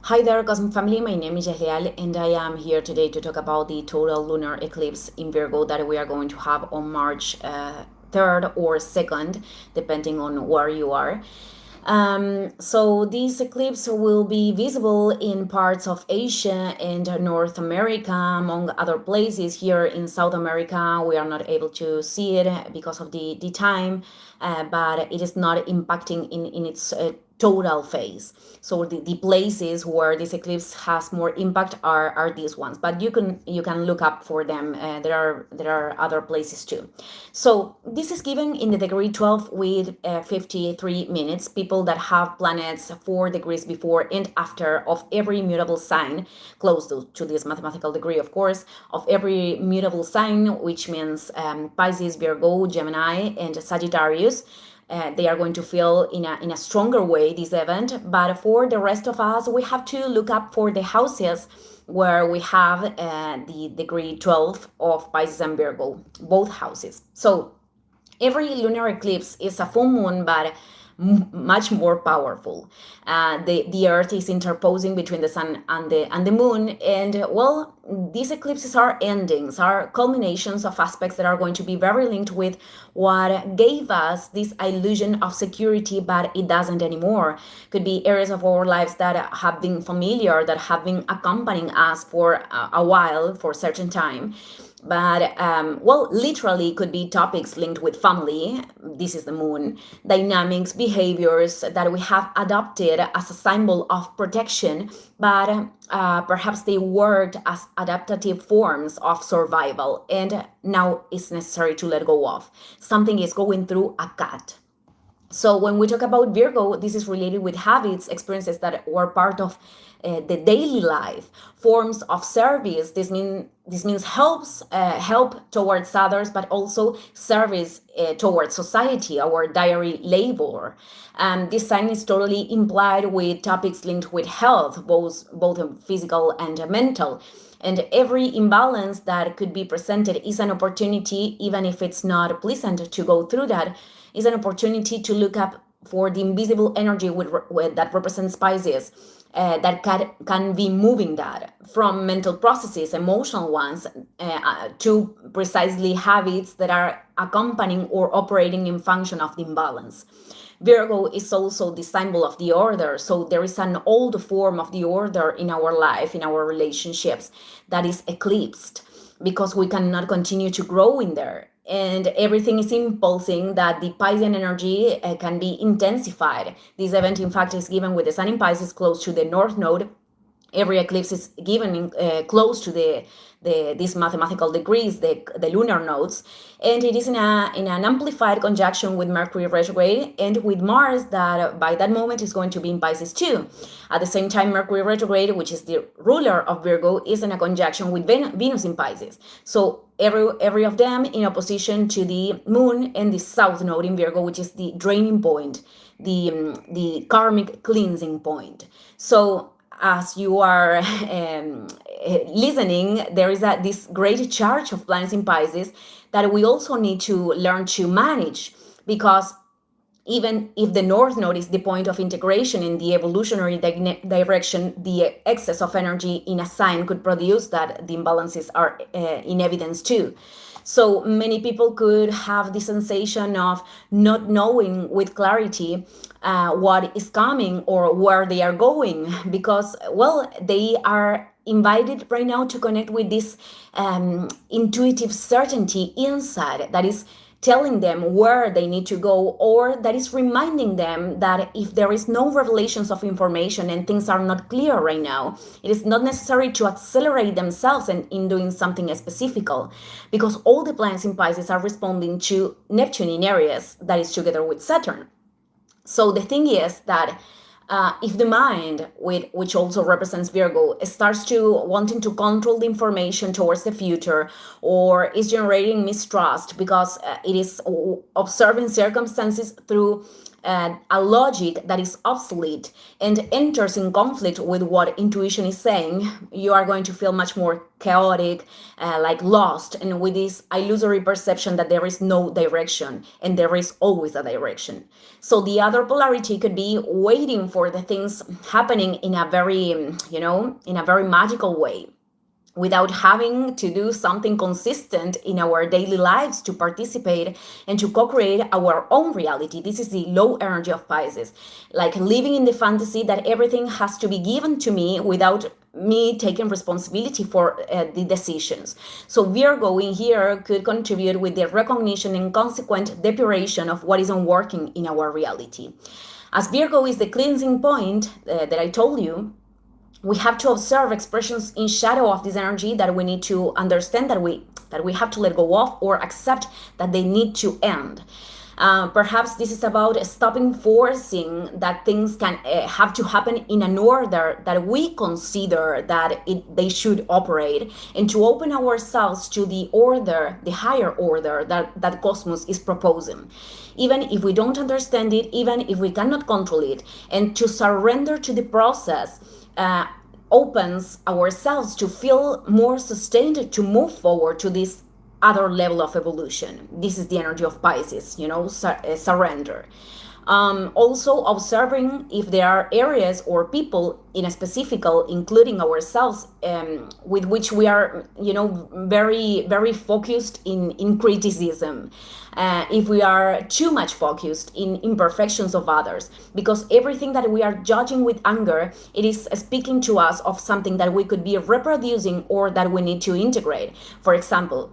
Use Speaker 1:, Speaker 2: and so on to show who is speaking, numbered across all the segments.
Speaker 1: Hi there, Cosmic Family. My name is Jehlial, and I am here today to talk about the total lunar eclipse in Virgo that we are going to have on March 3rd or 2nd, depending on where you are. So this eclipse will be visible in parts of Asia and North America, among other places. Here in South America, we are not able to see it because of the time, but it is not impacting in its total phase. So the places where this eclipse has more impact are these ones, but you can look up for them. There are other places too. So this is given in the degree 12 with 53 minutes. People that have planets 4 degrees before and after of every mutable sign, close to this mathematical degree, of course, of every mutable sign, which means Pisces, Virgo, Gemini, and Sagittarius. They are going to feel in a stronger way this event. But for the rest of us, we have to look up for the houses where we have the degree 12 of Pisces and Virgo, both houses. So every lunar eclipse is a full moon, but much more powerful. The Earth is interposing between the sun and the moon, and well, these eclipses are endings, are culminations of aspects that are going to be very linked with what gave us this illusion of security, but it doesn't anymore. Could be areas of our lives that have been familiar, that have been accompanying us for a while, for a certain time. But well, literally could be topics linked with family. This is the moon. Dynamics, behaviors that we have adopted as a symbol of protection, but perhaps they worked as adaptative forms of survival, and now it's necessary to let go of. Something is going through a cut. So when we talk about Virgo, this is related with habits, experiences that were part of the daily life, forms of service. This means help towards others, but also service towards society, our daily labor. This sign is totally implied with topics linked with health, both physical and mental. And every imbalance that could be presented is an opportunity, even if it's not pleasant to go through that, is an opportunity to look up for the invisible energy that represents Pisces, that can be moving that from mental processes, emotional ones, to precisely habits that are accompanying or operating in function of the imbalance. Virgo is also the symbol of the order. So there is an old form of the order in our life, in our relationships, that is eclipsed because we cannot continue to grow in there. And everything is impulsing that the Piscean energy can be intensified. This event, in fact, is given with the Sun in Pisces close to the North Node. Every eclipse is given close to these mathematical degrees, the lunar nodes, and it is in an amplified conjunction with Mercury retrograde and with Mars, that by that moment is going to be in Pisces too. At the same time, Mercury retrograde, which is the ruler of Virgo, is in a conjunction with Venus in Pisces. So every of them in opposition to the Moon and the South Node in Virgo, which is the draining point, the karmic cleansing point. So as you are listening, there is this great charge of planets in Pisces that we also need to learn to manage, because even if the North Node is the point of integration in the evolutionary direction, the excess of energy in a sign could produce that the imbalances are in evidence too. So many people could have the sensation of not knowing with clarity what is coming or where they are going, because, well, they are invited right now to connect with this intuitive certainty inside that is telling them where they need to go, or that is reminding them that if there is no revelations of information and things are not clear right now, it is not necessary to accelerate themselves in doing something specific, because all the planets in Pisces are responding to Neptune in Aries, that is together with Saturn. So the thing is that if the mind, which also represents Virgo, starts to wanting to control the information towards the future, or is generating mistrust because it is observing circumstances through a logic that is obsolete and enters in conflict with what intuition is saying, you are going to feel much more chaotic, like lost, and with this illusory perception that there is no direction, and there is always a direction. So the other polarity could be waiting for the things happening in a very, in a very magical way, without having to do something consistent in our daily lives to participate and to co-create our own reality. This is the low energy of Pisces, like living in the fantasy that everything has to be given to me without me taking responsibility for the decisions. So Virgo in here could contribute with the recognition and consequent depuration of what isn't working in our reality. As Virgo is the cleansing point that I told you, we have to observe expressions in shadow of this energy that we need to understand that we have to let go of or accept that they need to end. Perhaps this is about stopping forcing that things can have to happen in an order that we consider that they should operate, and to open ourselves to the order, the higher order that Cosmos is proposing, even if we don't understand it, even if we cannot control it, and to surrender to the process opens ourselves to feel more sustained, to move forward to this other level of evolution. This is the energy of Pisces, surrender. Also observing if there are areas or people in a specific, including ourselves, with which we are, very, very focused in criticism. If we are too much focused in imperfections of others, because everything that we are judging with anger, it is speaking to us of something that we could be reproducing or that we need to integrate. For example,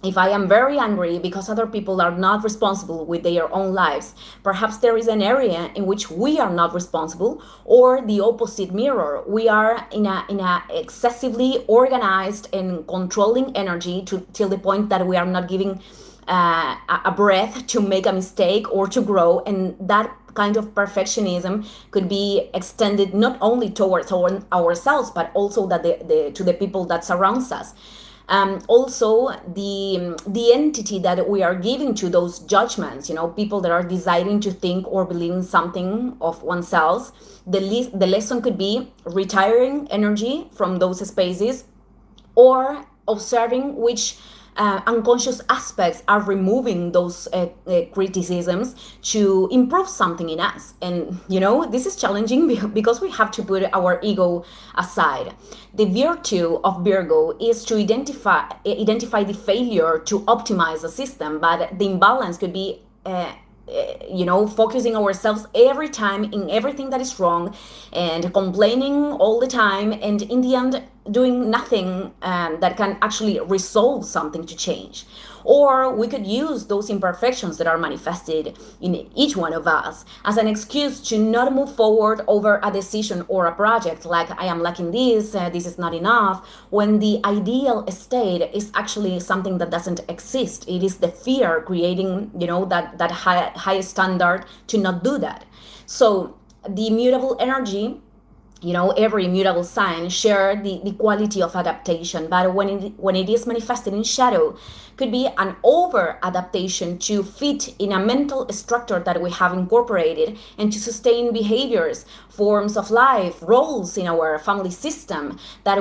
Speaker 1: if I am very angry because other people are not responsible with their own lives, perhaps there is an area in which we are not responsible, or the opposite mirror. We are in a excessively organized and controlling energy till the point that we are not giving a breath to make a mistake or to grow, and that kind of perfectionism could be extended not only towards ourselves, but also to the people that surrounds us. Also the entity that we are giving to those judgments, people that are deciding to think or believe in something of oneself. The lesson could be retiring energy from those spaces, or observing which unconscious aspects are removing those criticisms to improve something in us. And this is challenging because we have to put our ego aside. The virtue of Virgo is to identify the failure to optimize the system, but the imbalance could be focusing ourselves every time in everything that is wrong and complaining all the time, and in the end doing nothing that can actually resolve something to change. Or we could use those imperfections that are manifested in each one of us as an excuse to not move forward over a decision or a project, like I am lacking this is not enough, when the ideal state is actually something that doesn't exist. It is the fear creating, that high standard to not do that. So the mutable energy, every mutable sign share the quality of adaptation, but when it is manifested in shadow, could be an over adaptation to fit in a mental structure that we have incorporated, and to sustain behaviors, forms of life, roles in our family system that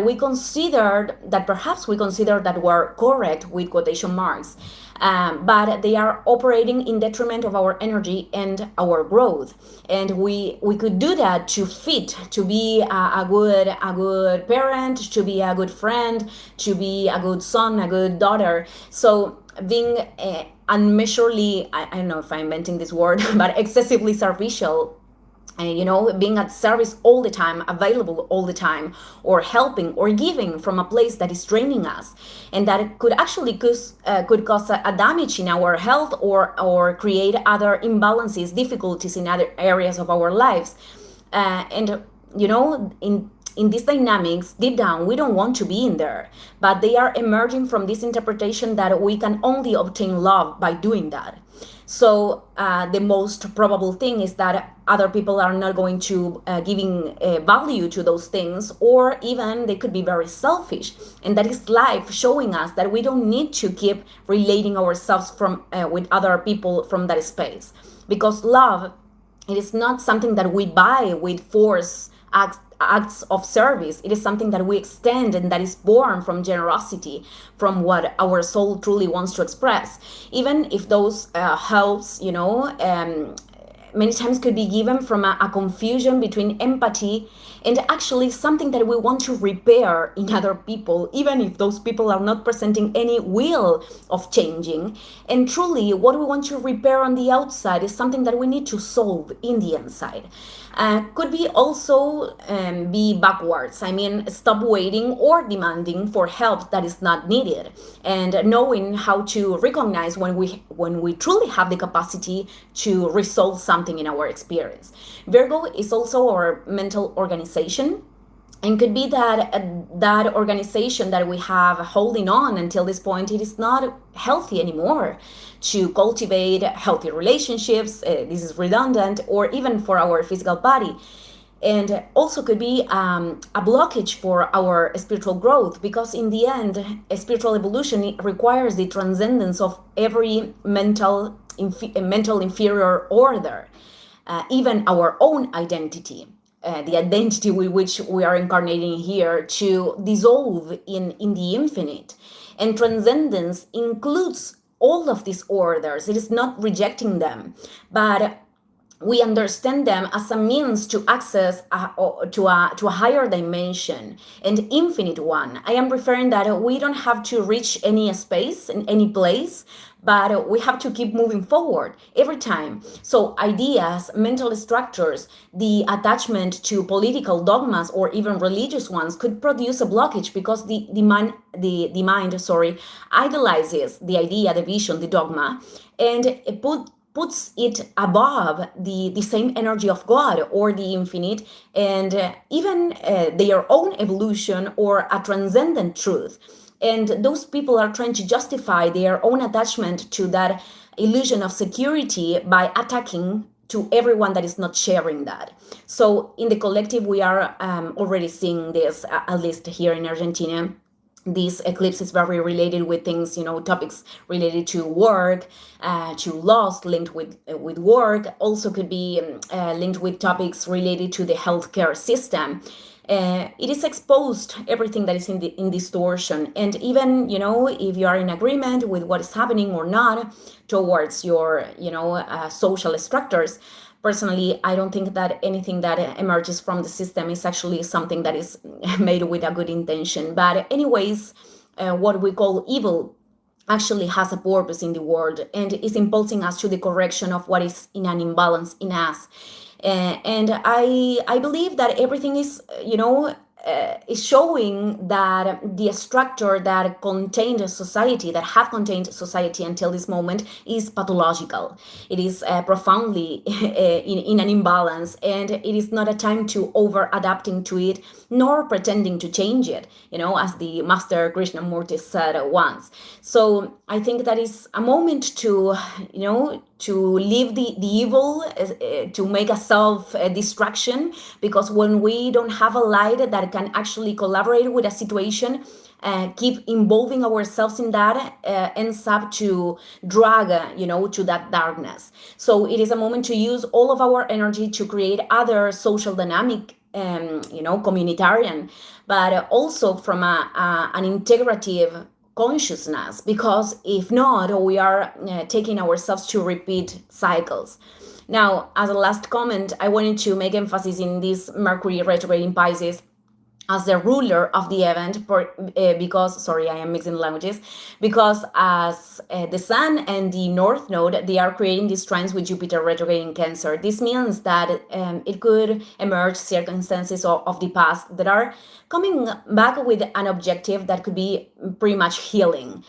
Speaker 1: perhaps we consider that were correct with quotation marks. But they are operating in detriment of our energy and our growth. And we could do that to fit, to be a good parent, to be a good friend, to be a good son, a good daughter. So being unmeasurably, I don't know if I'm inventing this word, but excessively servicial, being at service all the time, available all the time, or helping or giving from a place that is draining us, and that could actually cause a damage in our health, or create other imbalances, difficulties in other areas of our lives. In these dynamics, deep down, we don't want to be in there, but they are emerging from this interpretation that we can only obtain love by doing that. So the most probable thing is that other people are not going to giving value to those things, or even they could be very selfish. And that is life showing us that we don't need to keep relating ourselves with other people from that space, because love It is not something that we buy with force acts of service. It is something that we extend and that is born from generosity, from what our soul truly wants to express. Even if those helps, many times could be given from a confusion between empathy and actually something that we want to repair in other people, even if those people are not presenting any will of changing. And truly, what we want to repair on the outside is something that we need to solve in the inside. Could be also be backwards. I mean, stop waiting or demanding for help that is not needed, and knowing how to recognize when we truly have the capacity to resolve something in our experience. Virgo is also our mental organization, and could be that that organization that we have holding on until this point, it is not healthy anymore to cultivate healthy relationships. This is redundant, or even for our physical body. And also could be a blockage for our spiritual growth, because in the end, a spiritual evolution requires the transcendence of every mental inferior order, even our own identity. The identity with which we are incarnating here, to dissolve in the infinite. And transcendence includes all of these orders. It is not rejecting them, but we understand them as a means to access to a higher dimension, and infinite one. I am referring that we don't have to reach any space in any place, but we have to keep moving forward every time. So ideas, mental structures, the attachment to political dogmas or even religious ones could produce a blockage, because the mind idolizes the idea, the vision, the dogma, and it puts it above the same energy of God or the infinite, and even their evolution or a transcendent truth. And those people are trying to justify their own attachment to that illusion of security by attacking to everyone that is not sharing that. So in the collective, we are already seeing this, at least here in Argentina. This eclipse is very related with things, topics related to work, to loss linked with work. Also could be linked with topics related to the healthcare system. It is exposed everything that is in distortion, and even if you are in agreement with what is happening or not towards your social structures. Personally, I don't think that anything that emerges from the system is actually something that is made with a good intention. But anyways, what we call evil actually has a purpose in the world, and is impulsing us to the correction of what is in an imbalance in us. And I believe that everything is is showing that the structure that contained society, that have contained society until this moment, is pathological. It is profoundly in an imbalance, and it is not a time to over adapting to it, nor pretending to change it, as the Master Krishnamurti said once. So I think that is a moment to to leave the evil, to make a self-distraction, because when we don't have a light that can actually collaborate with a situation, keep involving ourselves in that, ends up to drag, to that darkness. So it is a moment to use all of our energy to create other social dynamic, communitarian, but also from an integrative consciousness, because if not, we are taking ourselves to repeat cycles. Now, as a last comment, I wanted to make emphasis in this Mercury retrograde in Pisces as the ruler of the event, because, sorry, I am mixing languages, because as the Sun and the North Node, they are creating these trines with Jupiter retrograde in Cancer. This means that it could emerge circumstances of the past that are coming back with an objective that could be pretty much healing.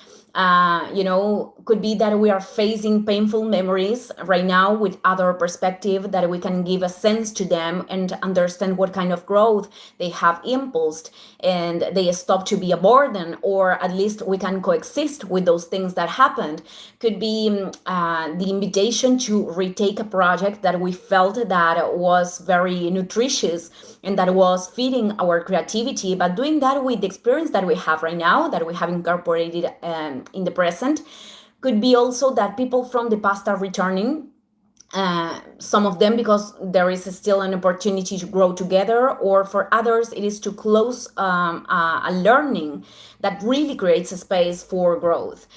Speaker 1: Could be that we are facing painful memories right now with other perspective, that we can give a sense to them and understand what kind of growth they have impulsed, and they stop to be a burden, or at least we can coexist with those things that happened. Could be the invitation to retake a project that we felt that was very nutritious and that was feeding our creativity, but doing that with the experience that we have right now, that we have incorporated in the present. Could be also that people from the past are returning, Some of them because there is still an opportunity to grow together, or for others it is to close a learning that really creates a space for growth.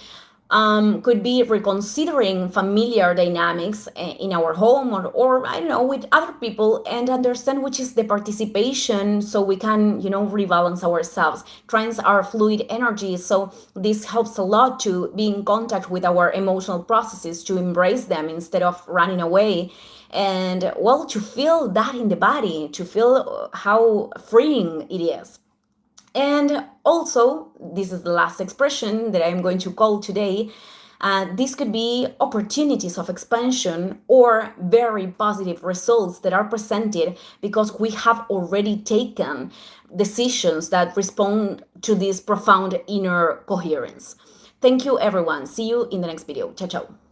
Speaker 1: Could be reconsidering familiar dynamics in our home, or I don't know, with other people, and understand which is the participation, so we can, rebalance ourselves. Trends are fluid energies, so this helps a lot to be in contact with our emotional processes, to embrace them instead of running away, and well, to feel that in the body, to feel how freeing it is. And also, this is the last expression that I'm going to call today. This could be opportunities of expansion or very positive results that are presented because we have already taken decisions that respond to this profound inner coherence. Thank you, everyone. See you in the next video. Ciao, ciao.